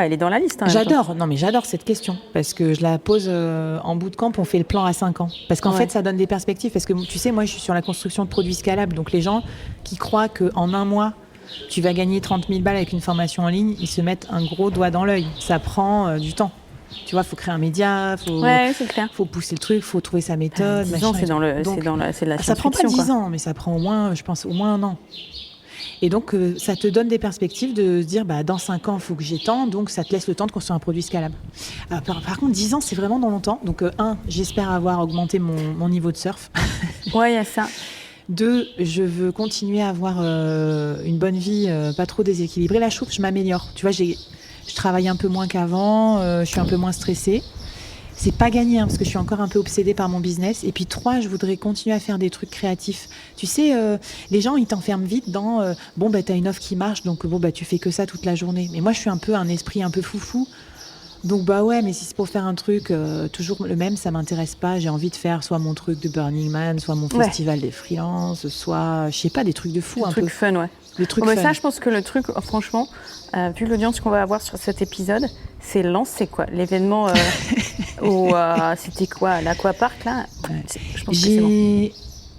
elle est dans la liste. Hein, j'adore cette question parce que je la pose en bootcamp. On fait le plan à 5 ans parce qu'en fait, ça donne des perspectives. Parce que tu sais, moi, je suis sur la construction de produits scalables. Donc les gens qui croient qu'en un mois, tu vas gagner 30 000 balles avec une formation en ligne, ils se mettent un gros doigt dans l'œil. Ça prend du temps. Tu vois, il faut créer un média, Ouais, c'est clair. faut pousser le truc, faut trouver sa méthode. 10 ans, c'est de la Ça science-fiction. prend pas 10 quoi. ans, mais ça prend au moins, je pense, au moins un an. Et donc, ça te donne des perspectives de se dire, dans 5 ans, il faut que j'ai tant, donc ça te laisse le temps de construire un produit scalable. Par contre, 10 ans, c'est vraiment dans longtemps. Donc, j'espère avoir augmenté mon niveau de surf. Ouais, il y a ça. 2, je veux continuer à avoir une bonne vie, pas trop déséquilibrée. Là, je trouve que je m'améliore. Tu vois, je travaille un peu moins qu'avant, je suis un peu moins stressée. C'est pas gagné, parce que je suis encore un peu obsédée par mon business. Et puis 3, je voudrais continuer à faire des trucs créatifs. Tu sais, les gens, ils t'enferment vite dans t'as une offre qui marche, donc tu fais que ça toute la journée. Mais moi, je suis un esprit un peu foufou. Donc ouais, mais si c'est pour faire un truc toujours le même, ça m'intéresse pas. J'ai envie de faire soit mon truc de Burning Man, soit mon festival des freelances, soit, je sais pas, des trucs de fou un peu. Des trucs fun, ouais. Des trucs fun. Ça, je pense que le truc, franchement, vu l'audience qu'on va avoir sur cet épisode, c'est c'est quoi l'événement c'était quoi l'aquapark là. Ouais. Je pense que c'est bon.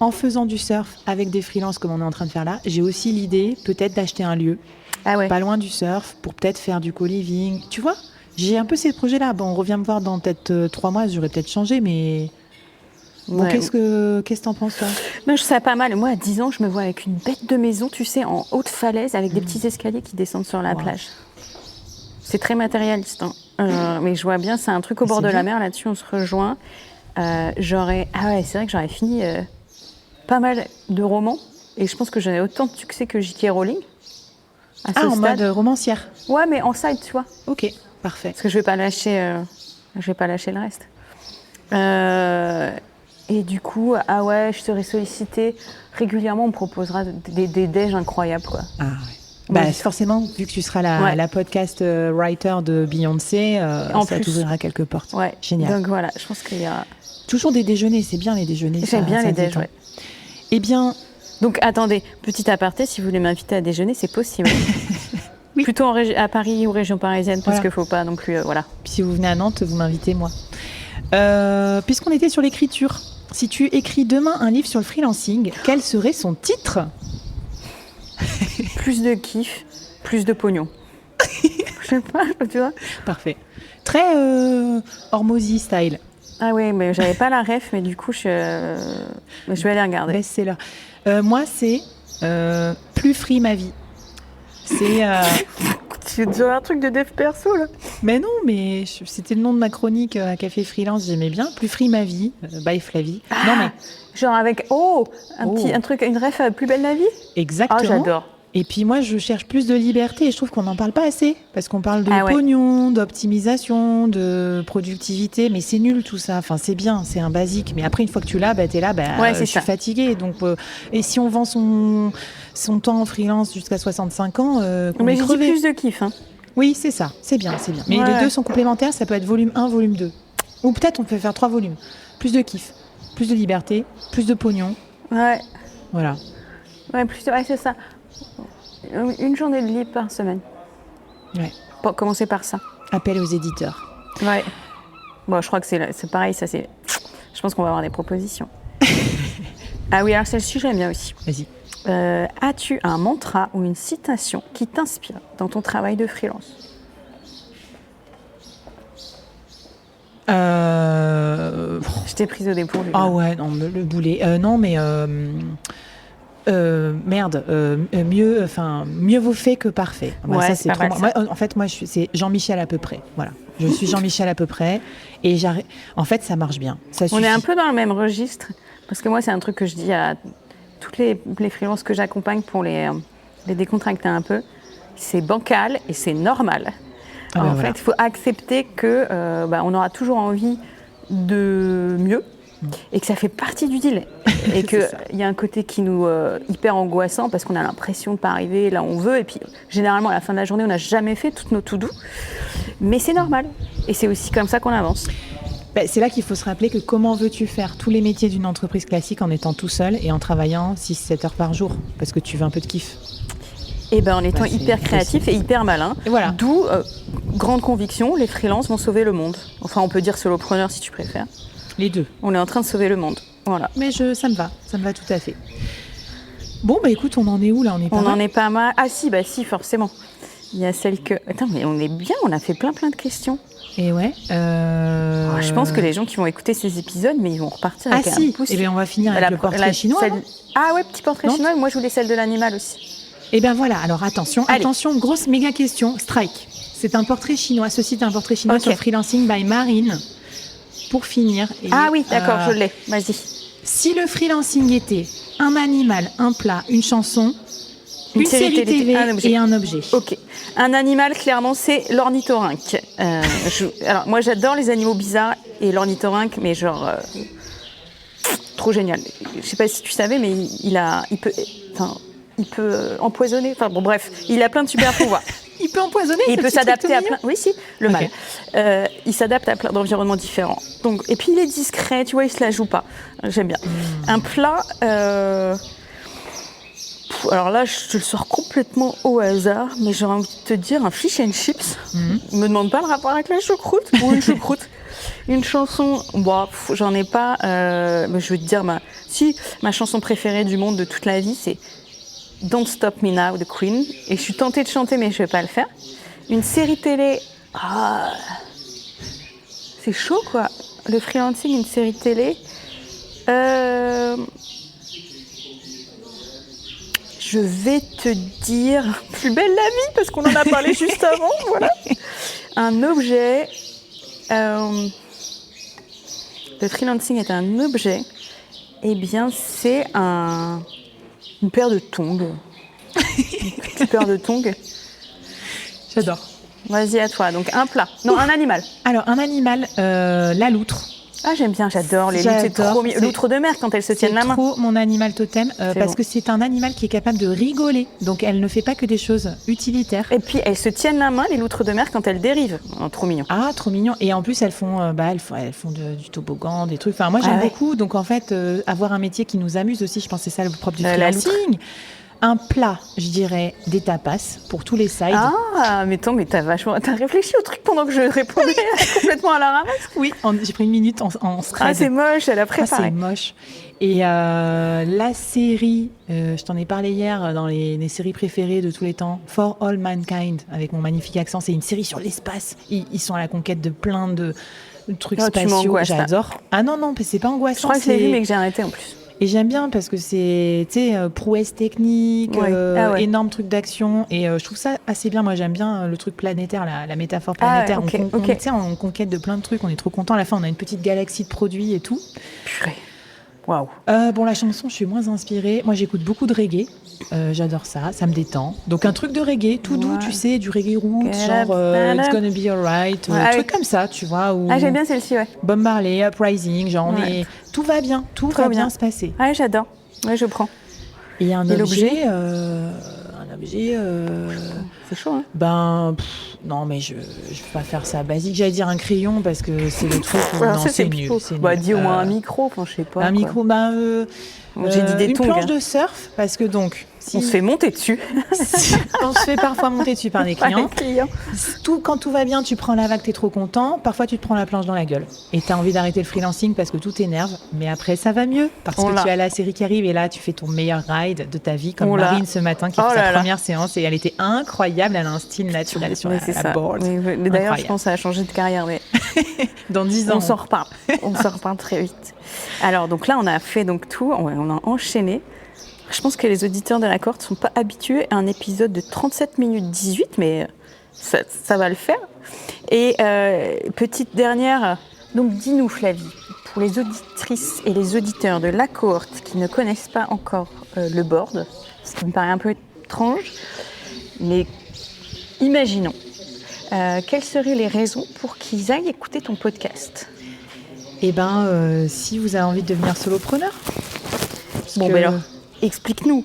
En faisant du surf avec des freelances comme on est en train de faire là, j'ai aussi l'idée peut-être d'acheter un lieu pas loin du surf pour peut-être faire du co-living. Tu vois, j'ai un peu ces projets-là. Bon, on revient me voir dans peut-être 3 mois, j'aurais peut-être changé, mais bon, qu'est-ce que t'en penses, toi? Moi, je sais pas mal. Moi, à 10 ans, je me vois avec une bête de maison, tu sais, en haute falaise, avec des petits escaliers qui descendent sur la plage. C'est très matérialiste, hein. Mais je vois bien, c'est un truc au bord de la mer, là-dessus, on se rejoint. C'est vrai que j'aurais fini pas mal de romans, et je pense que j'en ai autant de succès que J.K. Rowling. En mode romancière. Ouais, mais en side, tu vois. Ok, parfait. Parce que je vais pas lâcher le reste. Et du coup, je serai sollicitée régulièrement, on me proposera des déj incroyables, quoi. Ah ouais. Forcément, vu que tu seras la podcast writer de Beyoncé, ça t'ouvrira quelques portes. Ouais. Génial. Donc voilà, je pense qu'il y a... Toujours des déjeuners, c'est bien les déjeuners. J'aime bien les déj, ouais. Eh bien... Donc attendez, petit aparté, si vous voulez m'inviter à déjeuner, c'est possible. Oui. Plutôt à Paris ou région parisienne, parce qu'il ne faut pas non plus... voilà. Puis si vous venez à Nantes, vous m'invitez, moi. Puisqu'on était sur l'écriture, si tu écris demain un livre sur le freelancing, quel serait son titre? Plus de kiff, plus de pognon. Je sais pas, tu vois. Parfait. Très Hormozy style. Ah oui, mais j'avais pas la ref, mais du coup, je vais aller regarder. Best-seller. Moi, c'est Plus free ma vie. C'est... Tu dis un truc de dev perso, là. Mais non, mais c'était le nom de ma chronique à Café Freelance, j'aimais bien. Plus free ma vie, by Flavie. Non, mais... Genre avec, un truc, une ref Plus belle la vie. Exactement. Oh, j'adore. Et puis moi, je cherche plus de liberté et je trouve qu'on n'en parle pas assez. Parce qu'on parle de pognon, d'optimisation, de productivité, mais c'est nul tout ça. Enfin, c'est bien, c'est un basique. Mais après, une fois que tu l'as, t'es là, je suis fatiguée. Donc, et si on vend son temps en freelance jusqu'à 65 ans, mais j'ai dit plus de kiff. Hein. Oui, c'est ça, c'est bien. Mais les deux sont complémentaires, ça peut être volume 1, volume 2. Ou peut-être on peut faire 3 volumes. Plus de kiff, plus de liberté, plus de pognon. Ouais. Voilà. Ouais, c'est ça. Une journée de libre par semaine. Ouais. Bon, commencer par ça. Appel aux éditeurs. Ouais. Bon, je crois que c'est pareil, ça c'est... Je pense qu'on va avoir des propositions. Ah oui, alors celle-ci, j'aime bien aussi. Vas-y. As-tu un mantra ou une citation qui t'inspire dans ton travail de freelance? Je t'ai prise au dépourvu. Ah ouais, non, le boulet. Non, mais... mieux vaut fait que parfait. Ça, c'est trop... En fait, moi, c'est Jean-Michel à peu près. Voilà. Je suis Jean-Michel à peu près. Et en fait, ça marche bien. Ça suffit. On est un peu dans le même registre. Parce que moi, c'est un truc que je dis à toutes les freelances que j'accompagne pour les décontracter un peu. C'est bancal et c'est normal. En fait, il faut accepter que on aura toujours envie de mieux. Et que ça fait partie du deal. Et qu'il y a un côté qui nous hyper angoissant parce qu'on a l'impression de ne pas arriver là où on veut. Et puis, généralement, à la fin de la journée, on n'a jamais fait toutes nos to-do. Mais c'est normal. Et c'est aussi comme ça qu'on avance. C'est là qu'il faut se rappeler que comment veux-tu faire tous les métiers d'une entreprise classique en étant tout seul et en travaillant 6-7 heures par jour? Parce que tu veux un peu de kiff. Et en étant hyper créatif et hyper malin. Et voilà. D'où, grande conviction, les freelances vont sauver le monde. Enfin, on peut dire solopreneur si tu préfères. Les deux. On est en train de sauver le monde. Voilà. Mais ça me va tout à fait. Bon, écoute, on en est où là? On en est pas mal. Ah si, forcément. Il y a celle que... Attends, mais on est bien, on a fait plein de questions. Et ouais. Je pense que les gens qui vont écouter ces épisodes, mais ils vont repartir avec un pouce. Et bien on va finir avec le portrait chinois. Ah ouais, petit portrait chinois. Moi, je voulais celle de l'animal aussi. Et bien voilà, alors attention, grosse méga question, strike. C'est un portrait chinois. Ceci est un portrait chinois sur Freelancing by Marine. Pour finir. Ah oui, d'accord, je l'ai. Vas-y. Si le freelancing était un animal, un plat, une chanson, une série TV et un objet. Ok. Un animal, clairement, c'est l'ornithorynque. Alors, moi, j'adore les animaux bizarres et l'ornithorynque, mais genre... trop génial. Je sais pas si tu savais, mais il peut empoisonner. Enfin, bon, bref, il a plein de super pouvoirs. Il peut empoisonner. Et il peut s'adapter à plein... Oui, si, le mâle. Il s'adapte à plein d'environnements différents. Donc, et puis, il est discret, tu vois, il se la joue pas. J'aime bien. Un plat... Alors là, je te le sors complètement au hasard, mais j'ai envie de te dire un fish and chips. Me demande pas le rapport avec la choucroute ou une choucroute. Une chanson, j'en ai pas. Mais je veux te dire, ma chanson préférée du monde de toute la vie, c'est Don't Stop Me Now de Queen. Et je suis tentée de chanter, mais je vais pas le faire. Une série télé, c'est chaud quoi. Le freelancing, une série télé. Je vais te dire Plus belle la vie, parce qu'on en a parlé juste avant, voilà. Un objet. Le freelancing est un objet. Eh bien, c'est une paire de tongs. Une paire de tongs. J'adore. Vas-y, à toi. Donc, un plat. Non, un animal. Alors, un animal, la loutre. Ah, j'aime bien, j'adore les loutres, c'est trop mignon. Loutre de mer quand elles se tiennent la main. C'est trop mon animal totem parce que c'est un animal qui est capable de rigoler. Donc elle ne fait pas que des choses utilitaires. Et puis elles se tiennent la main, les loutres de mer, quand elles dérivent. Oh, trop mignon. Ah, trop mignon. Et en plus elles font du toboggan, des trucs. Enfin moi j'aime beaucoup. Donc en fait avoir un métier qui nous amuse aussi, je pense que c'est ça le propre du freelancing. Un plat, je dirais, des tapas pour tous les sides. Ah, mais attends, mais t'as réfléchi au truc pendant que je répondais complètement à la ramasse. Oui, j'ai pris une minute en thread. Ah, c'est moche, elle a préparé. C'est moche. Et la série, je t'en ai parlé hier dans les séries préférées de tous les temps, For All Mankind, avec mon magnifique accent. C'est une série sur l'espace. Ils sont à la conquête de plein de trucs spatiaux. J'adore. Ah non, c'est pas angoissant. Je crois que je l'ai vu, mais que j'ai arrêté en plus. Et j'aime bien parce que c'est, prouesse technique, énorme truc d'action. Et je trouve ça assez bien. Moi, j'aime bien le truc planétaire, la métaphore planétaire. On est en conquête de plein de trucs. On est trop content. À la fin, on a une petite galaxie de produits et tout. Purée. Waouh. Bon, la chanson, je suis moins inspirée. Moi, j'écoute beaucoup de reggae. J'adore ça me détend. Donc, un truc de reggae, tout doux, tu sais, du reggae roots, genre It's Gonna Be Alright, truc comme ça, tu vois. Ou j'aime bien celle-ci, ouais. Bob Marley, Uprising, genre, tout va bien, tout va bien se passer. Ouais, j'adore. Ouais, je prends. Et un objet, c'est chaud, hein. Non, mais je vais pas faire ça basique. J'allais dire un crayon parce que c'est le truc. Non, c'est nul. Dis au moins un micro, enfin, je sais pas. Un micro, j'ai dit des tongs. Une planche de surf, parce que donc... on se fait monter dessus. On se fait parfois monter dessus par des clients. Quand tout va bien, tu prends la vague, t'es trop content. Parfois, tu te prends la planche dans la gueule. Et t'as envie d'arrêter le freelancing parce que tout t'énerve. Mais après, ça va mieux. Parce que tu as la série qui arrive et là, tu fais ton meilleur ride de ta vie. Comme Marine ce matin qui a fait sa première séance. Et elle était incroyable. Elle a un style naturel sur la board. Oui. D'ailleurs, je pense que ça a changé de carrière. Mais... dans 10 ans. On s'en reparle. On s'en reparle très vite. Alors, donc là, on a fait tout. On a enchaîné. Je pense que les auditeurs de la cohorte ne sont pas habitués à un épisode de 37 minutes 18, mais ça va le faire. Et petite dernière, donc dis-nous Flavie, pour les auditrices et les auditeurs de la cohorte qui ne connaissent pas encore le board, ce qui me paraît un peu étrange, mais imaginons, quelles seraient les raisons pour qu'ils aillent écouter ton podcast ? Eh bien, si vous avez envie de devenir solopreneur. Alors... Explique-nous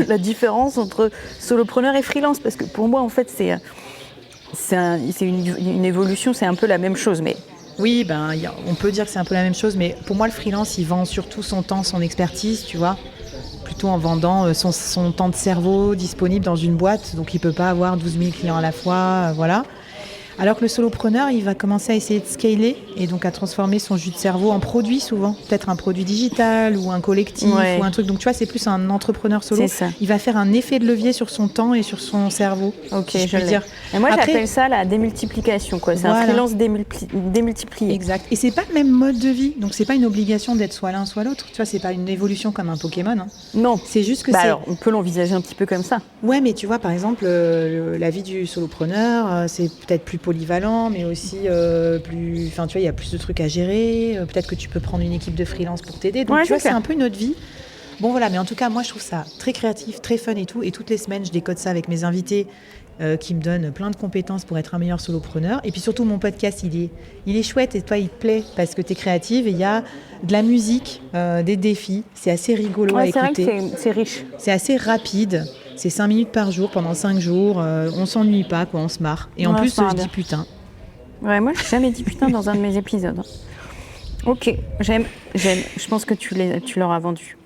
la différence entre solopreneur et freelance, parce que pour moi, en fait, c'est une évolution, c'est un peu la même chose, mais... Oui, on peut dire que c'est un peu la même chose, mais pour moi, le freelance, il vend surtout son temps, son expertise, tu vois, plutôt en vendant son temps de cerveau disponible dans une boîte, donc il ne peut pas avoir 12 000 clients à la fois, voilà. Alors que le solopreneur, il va commencer à essayer de scaler et donc à transformer son jus de cerveau en produit souvent. Peut-être un produit digital ou un collectif ou un truc. Donc tu vois, c'est plus un entrepreneur solo. C'est ça. Il va faire un effet de levier sur son temps et sur son cerveau. Ok, si je puis dire. Et moi, Après, j'appelle ça la démultiplication, quoi. C'est un freelance démultiplié. Exact. Et c'est pas le même mode de vie. Donc c'est pas une obligation d'être soit l'un soit l'autre. Tu vois, c'est pas une évolution comme un Pokémon. Hein. Non. C'est juste que alors, on peut l'envisager un petit peu comme ça. Ouais, mais tu vois, par exemple, la vie du solopreneur, c'est peut-être plus polyvalent, mais aussi plus. Enfin, tu vois, il y a plus de trucs à gérer. Peut-être que tu peux prendre une équipe de freelance pour t'aider. Donc, tu vois, c'est un peu une autre vie. Bon, voilà, mais en tout cas, moi, je trouve ça très créatif, très fun et tout. Et toutes les semaines, je décode ça avec mes invités qui me donnent plein de compétences pour être un meilleur solopreneur. Et puis surtout, mon podcast, il est chouette et toi, il te plaît parce que tu es créative et il y a de la musique, des défis. C'est assez rigolo à écouter. C'est vrai que c'est riche. C'est assez rapide. C'est 5 minutes par jour pendant 5 jours. On s'ennuie pas, quoi, on se marre. Et en plus, je dis putain. Ouais, moi, j'ai jamais dit putain dans un de mes épisodes. Ok, j'aime. Je pense que tu leur as vendu.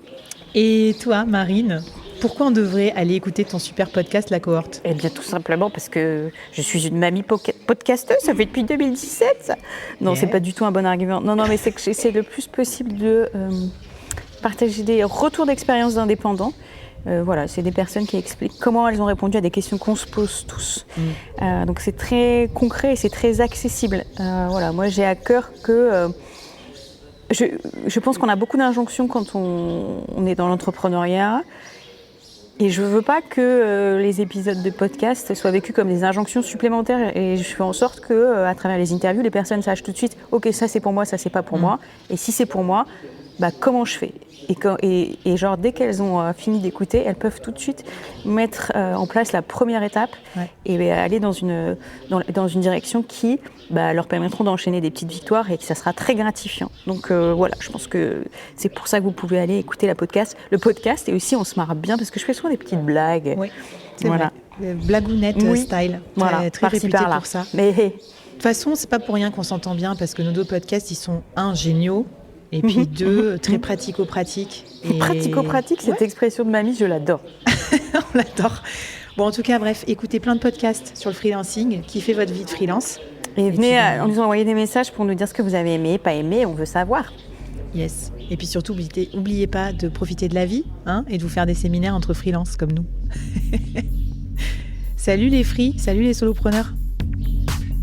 Et toi, Marine, pourquoi on devrait aller écouter ton super podcast, La Cohorte ? Eh bien, tout simplement parce que je suis une mamie podcasteuse, ça fait depuis 2017. Ça. Non, c'est pas du tout un bon argument. Non, mais c'est que j'essaie le plus possible de partager des retours d'expérience d'indépendants. Voilà, c'est des personnes qui expliquent comment elles ont répondu à des questions qu'on se pose tous. Donc c'est très concret et c'est très accessible. Voilà, moi j'ai à cœur que... Je pense qu'on a beaucoup d'injonctions quand on est dans l'entrepreneuriat. Et je ne veux pas que les épisodes de podcast soient vécus comme des injonctions supplémentaires. Et je fais en sorte qu'à travers les interviews, les personnes sachent tout de suite « Ok, ça c'est pour moi, ça c'est pas pour moi. Et si c'est pour moi, comment je fais ?» Et genre, dès qu'elles ont fini d'écouter, elles peuvent tout de suite mettre en place la première étape et aller dans une direction qui leur permettront d'enchaîner des petites victoires et que ça sera très gratifiant. Donc voilà, je pense que c'est pour ça que vous pouvez aller écouter le podcast. Et aussi, on se marre bien parce que je fais souvent des petites blagues. Oui, c'est vrai. Blagounette style. Voilà, très réputé pour ça. Mais de toute façon, c'est pas pour rien qu'on s'entend bien parce que nos deux podcasts, ils sont géniaux. Et puis 2, très pratico-pratique. Pratico-pratique, cette expression de mamie, je l'adore. On l'adore. Bon, en tout cas, bref, écoutez plein de podcasts sur le freelancing, kiffez votre vie de freelance. Et venez nous envoyer des messages pour nous dire ce que vous avez aimé, pas aimé, on veut savoir. Yes. Et puis surtout, n'oubliez pas de profiter de la vie et de vous faire des séminaires entre freelance comme nous. Salut les free, salut les solopreneurs.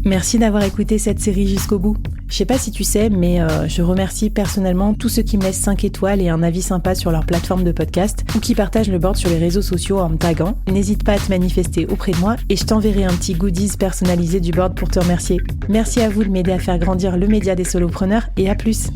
Merci d'avoir écouté cette série jusqu'au bout. Je sais pas si tu sais, mais je remercie personnellement tous ceux qui me laissent 5 étoiles et un avis sympa sur leur plateforme de podcast ou qui partagent le board sur les réseaux sociaux en me taguant. N'hésite pas à te manifester auprès de moi et je t'enverrai un petit goodies personnalisé du board pour te remercier. Merci à vous de m'aider à faire grandir le média des solopreneurs et à plus.